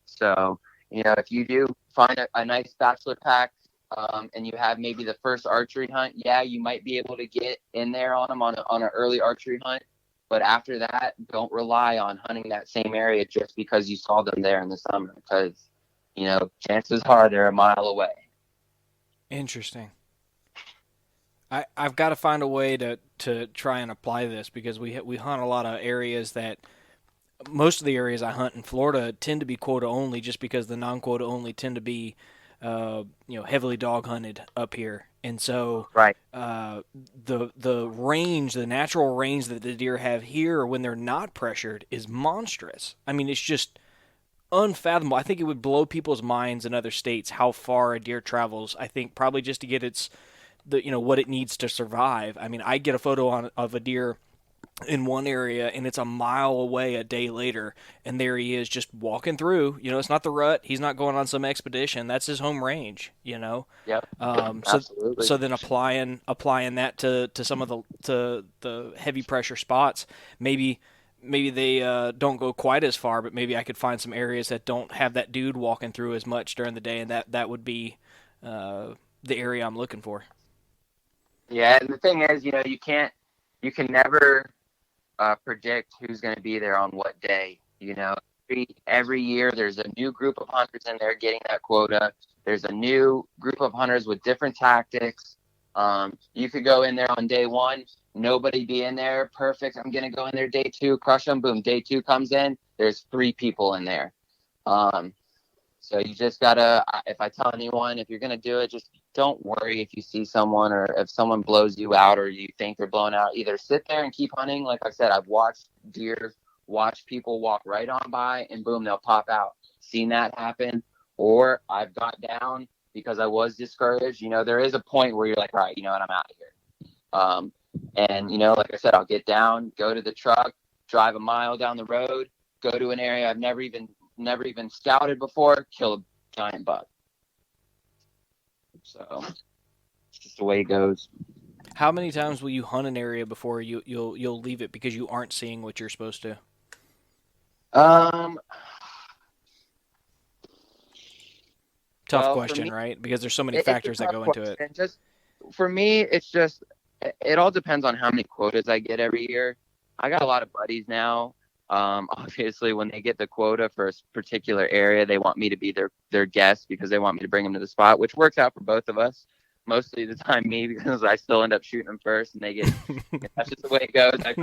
Speaker 4: So, if you do find a nice bachelor pack, and you have maybe the first archery hunt, yeah, you might be able to get in there on them on an early archery hunt. But after that, don't rely on hunting that same area just because you saw them there in the summer, because, chances are they're 1 mile away.
Speaker 1: Interesting. I've got to find a way to try and apply this, because we hunt a lot of areas that, most of the areas I hunt in Florida tend to be quota only, just because the non-quota only tend to be heavily dog hunted up here. And so
Speaker 4: right.
Speaker 1: The range, the natural range that the deer have here when they're not pressured is monstrous. I mean, it's just unfathomable. I think it would blow people's minds in other states how far a deer travels. I think probably just to get what it needs to survive. I mean, I get a photo of a deer in one area, and it's 1 mile away a day later, and there he is just walking through. It's not the rut. He's not going on some expedition. That's his home range.
Speaker 4: Yep.
Speaker 1: Absolutely. So then applying that to some of the heavy pressure spots, maybe maybe they don't go quite as far, but maybe I could find some areas that don't have that dude walking through as much during the day, and that would be the area I'm looking for.
Speaker 4: Yeah, and the thing is, you can never predict who's going to be there on what day. Every year there's a new group of hunters in there getting that quota. There's a new group of hunters with different tactics. You could go in there on day one, nobody be in there. Perfect. I'm going to go in there day two, crush them. Boom. Day two comes in. There's 3 people in there. So you just gotta, if I tell anyone, if you're going to do it, just don't worry if you see someone or if someone blows you out or you think they're blown out. Either sit there and keep hunting. Like I said, I've watched deer, watched people walk right on by and boom, they'll pop out. Seen that happen. Or I've got down because I was discouraged. There is a point where you're like, all right, you know what, I'm out of here. And like I said, I'll get down, go to the truck, drive a mile down the road, go to an area I've never even scouted before, kill a giant buck. So it's just the way it goes.
Speaker 1: How many times will you hunt an area before you'll leave it because you aren't seeing what you're supposed to? Tough question, me, right? Because there's so many factors that go into it.
Speaker 4: And just for me, it all depends on how many quotas I get every year. I got a lot of buddies now. Obviously, when they get the quota for a particular area, they want me to be their guest because they want me to bring them to the spot, which works out for both of us. Mostly the time me, because I still end up shooting them first, and they get. That's just the way it goes. I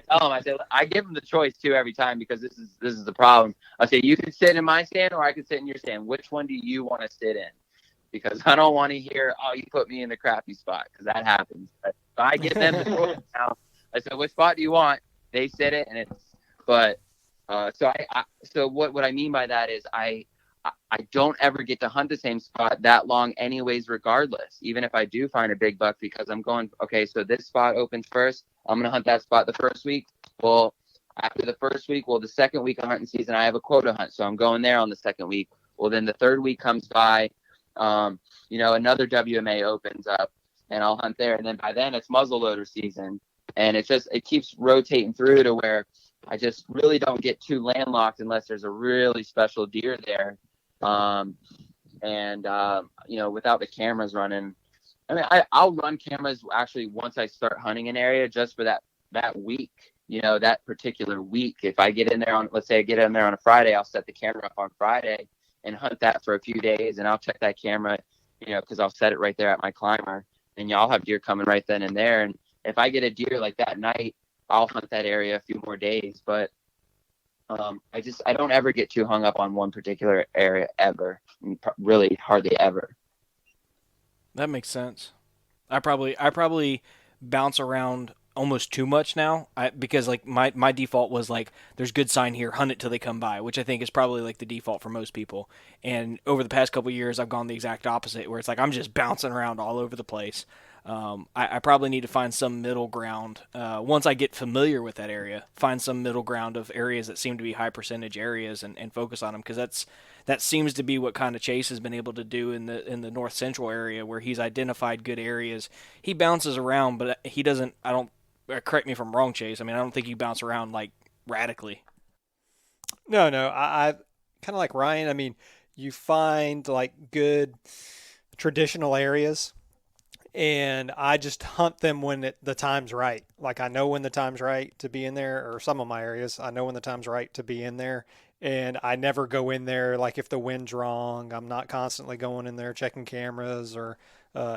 Speaker 4: tell them, I say, I give them the choice too every time, because this is the problem. I say, you can sit in my stand or I can sit in your stand. Which one do you want to sit in? Because I don't want to hear, oh, you put me in the crappy spot, because that happens. But if I give them the choice now, I said, which spot do you want? They sit it, and it's. But so what I mean by that is I don't ever get to hunt the same spot that long anyways, regardless, even if I do find a big buck, because I'm going, okay, so this spot opens first. I'm going to hunt that spot the first week. Well, after the first week, the second week of hunting season, I have a quota hunt. So I'm going there on the second week. Well, then the third week comes by, another WMA opens up and I'll hunt there. And then by then it's muzzleloader season. And it keeps rotating through to where I just really don't get too landlocked unless there's a really special deer there. Without the cameras running, I mean, I'll run cameras actually once I start hunting an area just for that week, that particular week. If I get in there let's say I get in there on a Friday, I'll set the camera up on Friday and hunt that for a few days. And I'll check that camera, because I'll set it right there at my climber, and y'all have deer coming right then and there. And if I get a deer like that night, I'll hunt that area a few more days. But I don't ever get too hung up on one particular area ever. Really, hardly ever.
Speaker 1: That makes sense. I probably bounce around almost too much now, because like my default was like, there's good sign here, hunt it till they come by, which I think is probably like the default for most people. And over the past couple of years, I've gone the exact opposite, where it's like I'm just bouncing around all over the place. I probably need to find some middle ground once I get familiar with that area. Find some middle ground of areas that seem to be high percentage areas and focus on them, because that seems to be what kind of Chase has been able to do in the north central area, where he's identified good areas. He bounces around, but he doesn't. I don't. Correct me if I'm wrong, Chase. I mean, I don't think you bounce around like radically.
Speaker 3: No, I kind of like Ryan. I mean, you find like good traditional areas, and I just hunt them when the time's right. Like, I know when the time's right to be in there, or some of my areas, I know when the time's right to be in there. And I never go in there like if the wind's wrong. I'm not constantly going in there checking cameras or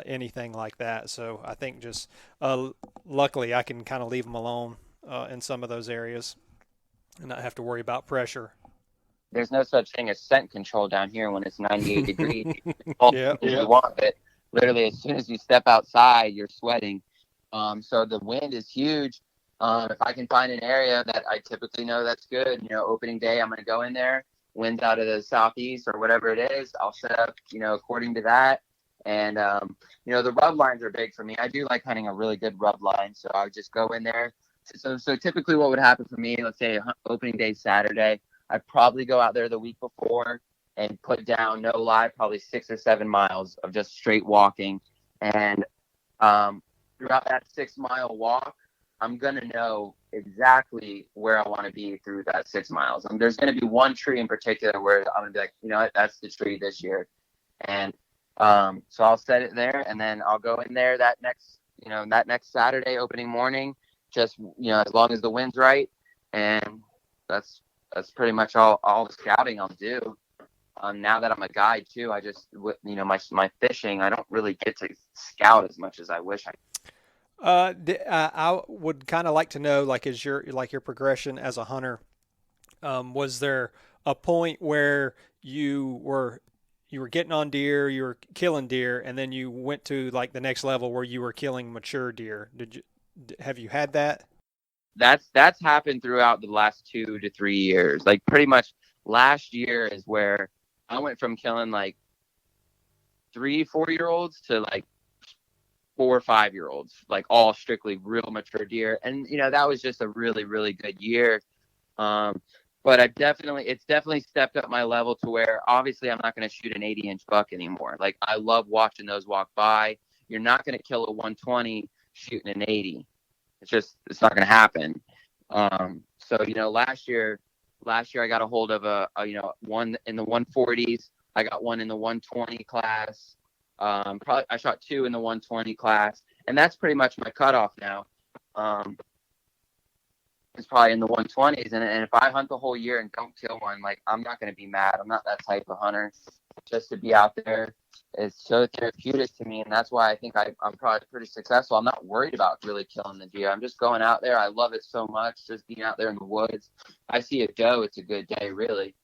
Speaker 3: anything like that. So I think just luckily I can kind of leave them alone in some of those areas and not have to worry about pressure.
Speaker 4: There's no such thing as scent control down here when it's 98 degrees. You want it. Literally, as soon as you step outside, you're sweating. So the wind is huge. If I can find an area that I typically know that's good, opening day, I'm going to go in there. Wind's out of the southeast or whatever it is, I'll set up, according to that. And, the rub lines are big for me. I do like hunting a really good rub line. So I would just go in there. So typically what would happen for me, let's say opening day Saturday, I'd probably go out there the week before and put down, no lie, probably 6 or 7 miles of just straight walking. And throughout that 6 mile walk, I'm going to know exactly where I want to be through that 6 miles. There's going to be one tree in particular where I'm going to be like, you know what, that's the tree this year. And so I'll set it there, and then I'll go in there that next Saturday opening morning, just, as long as the wind's right. And that's pretty much all the scouting I'll do. Now that I'm a guide too, I just, my fishing, I don't really get to scout as much as I wish I could.
Speaker 3: I would kind of like to know, like, is your progression as a hunter? Was there a point where you were getting on deer, you were killing deer, and then you went to like the next level where you were killing mature deer? Have you had that?
Speaker 4: That's happened throughout the last 2 to 3 years. Like pretty much last year is where I went from killing like 3-4-year-olds to like 4 or 5-year-olds, like all strictly real mature deer. And, that was just a really, really good year. But it's definitely stepped up my level to where obviously I'm not going to shoot an 80-inch buck anymore. Like I love watching those walk by. You're not going to kill a 120 shooting an 80. It's not going to happen. So, last year I got a hold of a one in the 140s. I got one in the 120 class. Probably I shot 2 in the 120 class, and that's pretty much my cutoff now. It's probably in the 120s, and if I hunt the whole year and don't kill one, like I'm not going to be mad. I'm not that type of hunter. Just to be out there is so therapeutic to me, and that's why I think I'm probably pretty successful. I'm not worried about really killing the deer. I'm just going out there. I love it so much, just being out there in the woods. I see a doe, it's a good day, really.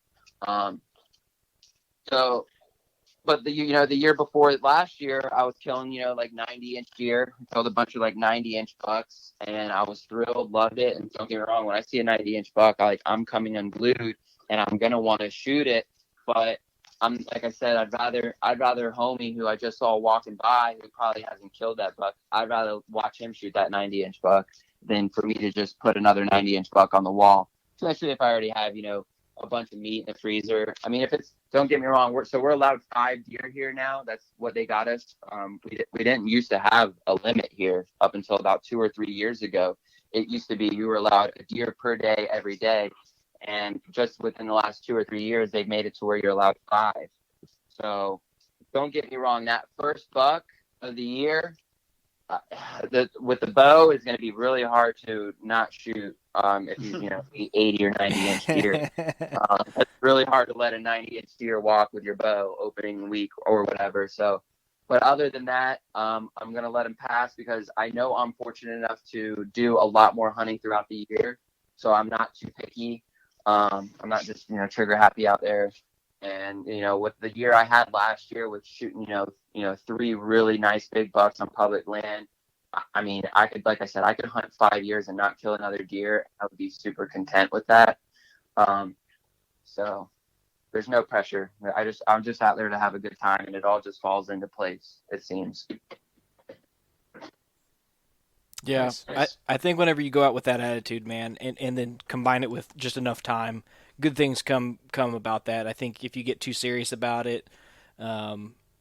Speaker 4: But the year before last year, I was killing, like 90-inch deer. I killed a bunch of like 90-inch bucks, and I was thrilled, loved it. And don't get me wrong, when I see a 90-inch buck, I'm coming unglued, and I'm gonna want to shoot it. But like I said, I'd rather homie who I just saw walking by, who probably hasn't killed that buck. I'd rather watch him shoot that 90-inch buck than for me to just put another 90-inch buck on the wall. Especially if I already have, a bunch of meat in the freezer. I mean, don't get me wrong, we're allowed 5 deer here now. That's what they got us. We didn't used to have a limit here up until about 2 or 3 years ago. It used to be you were allowed a deer per day every day. And just within the last 2 or 3 years, they've made it to where you're allowed 5. So don't get me wrong, that first buck of the year, with the bow is going to be really hard to not shoot if he's 80 or 90-inch deer. It's really hard to let a 90-inch deer walk with your bow opening week or whatever. So, but other than that, I'm going to let him pass because I know I'm fortunate enough to do a lot more hunting throughout the year. So I'm not too picky. I'm not just trigger happy out there. And with the year I had last year with shooting 3 really nice big bucks on public land, I mean, I could hunt 5 years and not kill another deer. I would be super content with that. So there's no pressure. I'm just out there to have a good time, and it all just falls into place, it seems.
Speaker 1: Yeah, nice. I think whenever you go out with that attitude, man, and then combine it with just enough time, good things come about that. I think if you get too serious about it,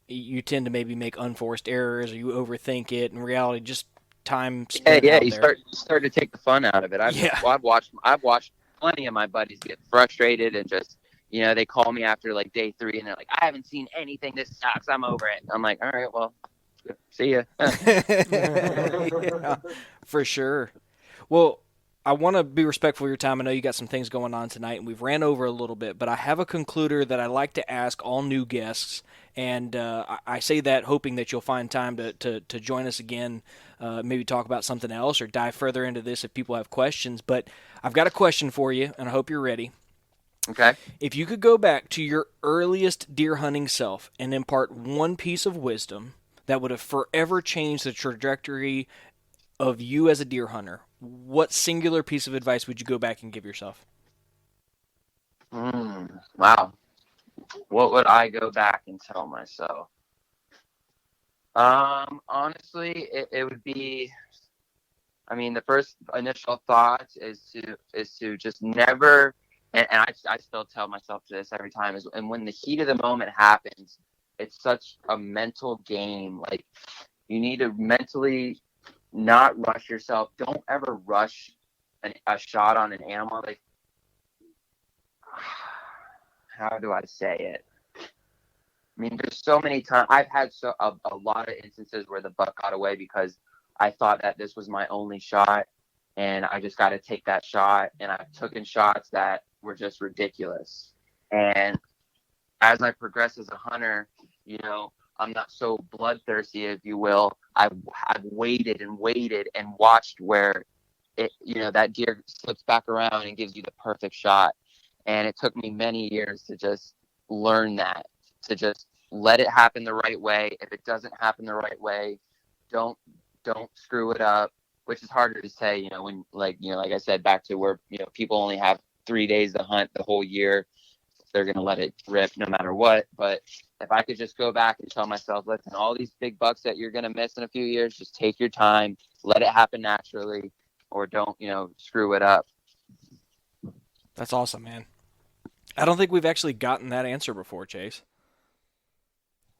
Speaker 1: you tend to maybe make unforced errors, or you overthink it. In reality, just time spent out
Speaker 4: you
Speaker 1: there.
Speaker 4: start to take the fun out of it. I've watched plenty of my buddies get frustrated and just they call me after like day 3 and they're like, I haven't seen anything. This sucks. I'm over it. I'm like, all right, well, see ya.
Speaker 1: Yeah, for sure. Well, I want to be respectful of your time. I know you got some things going on tonight, and we've ran over a little bit, but I have a concluder that I like to ask all new guests, and I say that hoping that you'll find time to join us again, maybe talk about something else or dive further into this if people have questions. But I've got a question for you, and I hope you're ready.
Speaker 4: Okay.
Speaker 1: If you could go back to your earliest deer hunting self and impart one piece of wisdom that would have forever changed the trajectory of you as a deer hunter, what singular piece of advice would you go back and give yourself?
Speaker 4: Wow. What would I go back and tell myself? Honestly, it would be, I mean, the first initial thought is to just never, and I still tell myself this every time, and when the heat of the moment happens, it's such a mental game. Like, you need to mentally not rush yourself. Don't ever rush a shot on an animal. Like, how do I say it? I mean, there's so many times I've had a lot of instances where the buck got away because I thought that this was my only shot, and I just got to take that shot. And I've taken shots that were just ridiculous. And as I progress as a hunter, I'm not so bloodthirsty, if you will. I've waited and waited and watched where that deer slips back around and gives you the perfect shot. And it took me many years to just learn that, to just let it happen the right way. If it doesn't happen the right way, don't screw it up, which is harder to say, when like I said, back to where, people only have 3 days to hunt the whole year. They're going to let it rip no matter what. But if I could just go back and tell myself, listen, all these big bucks that you're going to miss in a few years, just take your time, let it happen naturally, or don't, screw it up.
Speaker 1: That's awesome, man. I don't think we've actually gotten that answer before, Chase.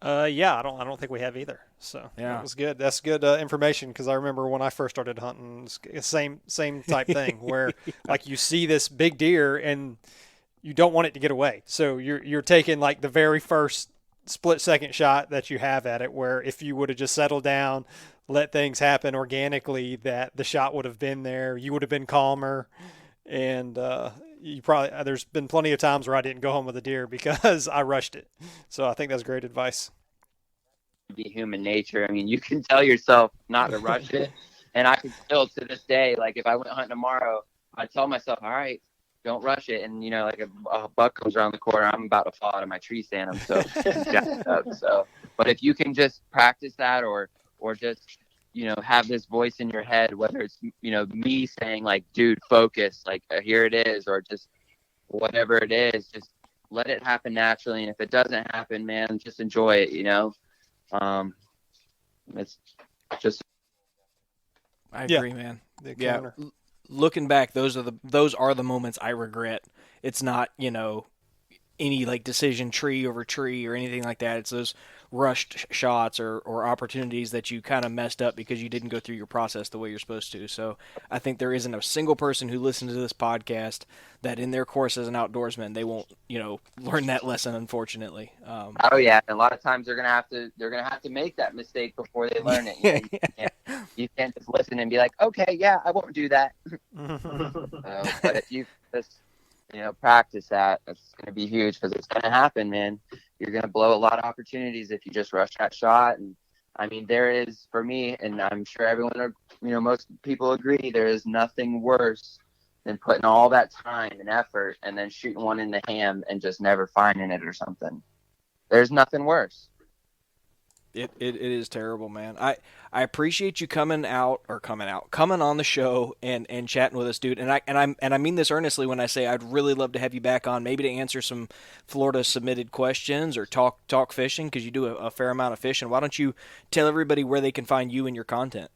Speaker 3: Yeah, I don't think we have either. So
Speaker 1: yeah,
Speaker 3: that was good. That's good information, because I remember when I first started hunting, same type thing where like you see this big deer and you don't want it to get away. So you're taking like the very first split-second shot that you have at it, where if you would have just settled down, let things happen organically, that the shot would have been there. You would have been calmer, and you probably there's been plenty of times where I didn't go home with a deer because I rushed it. So I think that's great advice.
Speaker 4: Be human nature. I mean, you can tell yourself not to rush it, and I can still to this day, like if I went hunting tomorrow, I tell myself, all right, don't rush it. And like a buck comes around the corner, I'm about to fall out of my tree stand. I'm so jacked up. So, but if you can just practice that, or just have this voice in your head, whether it's me saying like, dude, focus, like here it is, or just whatever it is, just let it happen naturally. And if it doesn't happen, man, just enjoy it. It's just.
Speaker 1: I agree, man. Yeah. Looking back, those are the moments I regret. It's not, any like decision tree over tree or anything like that. It's those rushed shots or opportunities that you kind of messed up because you didn't go through your process the way you're supposed to. So I think there isn't a single person who listens to this podcast that in their course as an outdoorsman, they won't, learn that lesson, unfortunately.
Speaker 4: Oh yeah. And a lot of times they're going to have to make that mistake before they learn it. You can't just listen and be like, okay, yeah, I won't do that. But if you just, practice that, it's going to be huge, because it's going to happen, man. You're going to blow a lot of opportunities if you just rush that shot. And I mean, there is, for me, and I'm sure everyone, most people agree, there is nothing worse than putting all that time and effort and then shooting one in the ham and just never finding it or something. There's nothing worse.
Speaker 1: It is terrible, man. I appreciate you coming on the show and chatting with us, dude. And I mean this earnestly when I say I'd really love to have you back on, maybe to answer some Florida submitted questions or talk fishing, because you do a fair amount of fishing. Why don't you tell everybody where they can find you and your content?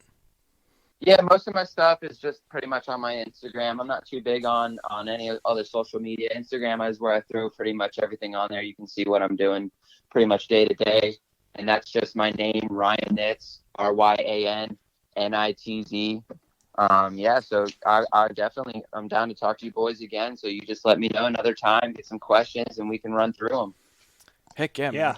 Speaker 4: Yeah, most of my stuff is just pretty much on my Instagram. I'm not too big on any other social media. Instagram is where I throw pretty much everything on there. You can see what I'm doing pretty much day to day. And that's just my name, Ryan Nitz, RyanNitz. So I'm down to talk to you boys again. So you just let me know another time, get some questions, and we can run through them.
Speaker 1: Heck yeah,
Speaker 3: yeah.
Speaker 1: Man.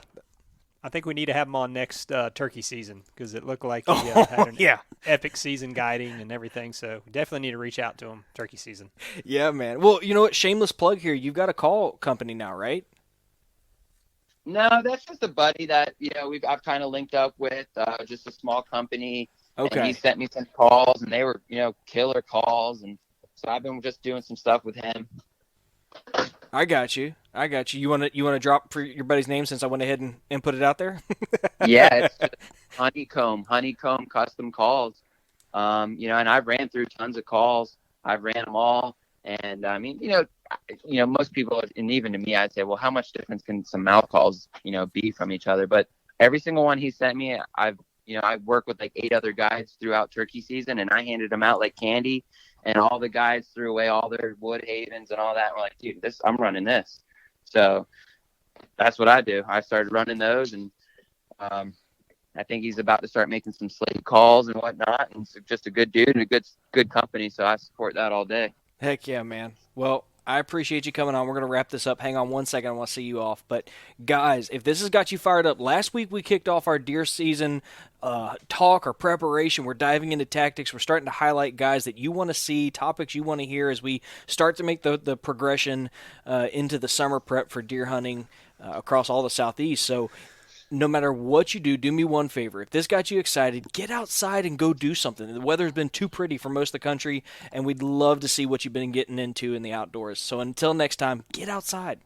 Speaker 3: I think we need to have him on next turkey season, because it looked like he had an epic season guiding and everything. So we definitely need to reach out to him turkey season.
Speaker 1: Yeah, man. Well, you know what? Shameless plug here. You've got a call company now, right?
Speaker 4: No, that's just a buddy that I've kind of linked up with, just a small company.
Speaker 1: Okay.
Speaker 4: And he sent me some calls, and they were killer calls, and so I've been just doing some stuff with him.
Speaker 1: I got you. You want to drop for your buddy's name, since I went ahead and put it out there?
Speaker 4: Yeah, it's just Honeycomb Custom Calls. And I've ran through tons of calls. I've ran them all, and I mean, most people, and even to me, I'd say, well, how much difference can some mouth calls, be from each other? But every single one he sent me, I worked with like 8 other guides throughout turkey season, and I handed them out like candy, and all the guides threw away all their wood havens and all that. And we're like, dude, I'm running this. So that's what I do. I started running those, and I think he's about to start making some slate calls and whatnot, and just a good dude and a good company. So I support that all day.
Speaker 1: Heck yeah, man. Well, I appreciate you coming on. We're going to wrap this up. Hang on one second. I want to see you off. But, guys, if this has got you fired up, last week we kicked off our deer season talk or preparation. We're diving into tactics. We're starting to highlight guys that you want to see, topics you want to hear as we start to make the progression into the summer prep for deer hunting across all the Southeast. So, no matter what you do me one favor. If this got you excited, get outside and go do something. The weather's been too pretty for most of the country, and we'd love to see what you've been getting into in the outdoors. So until next time, get outside.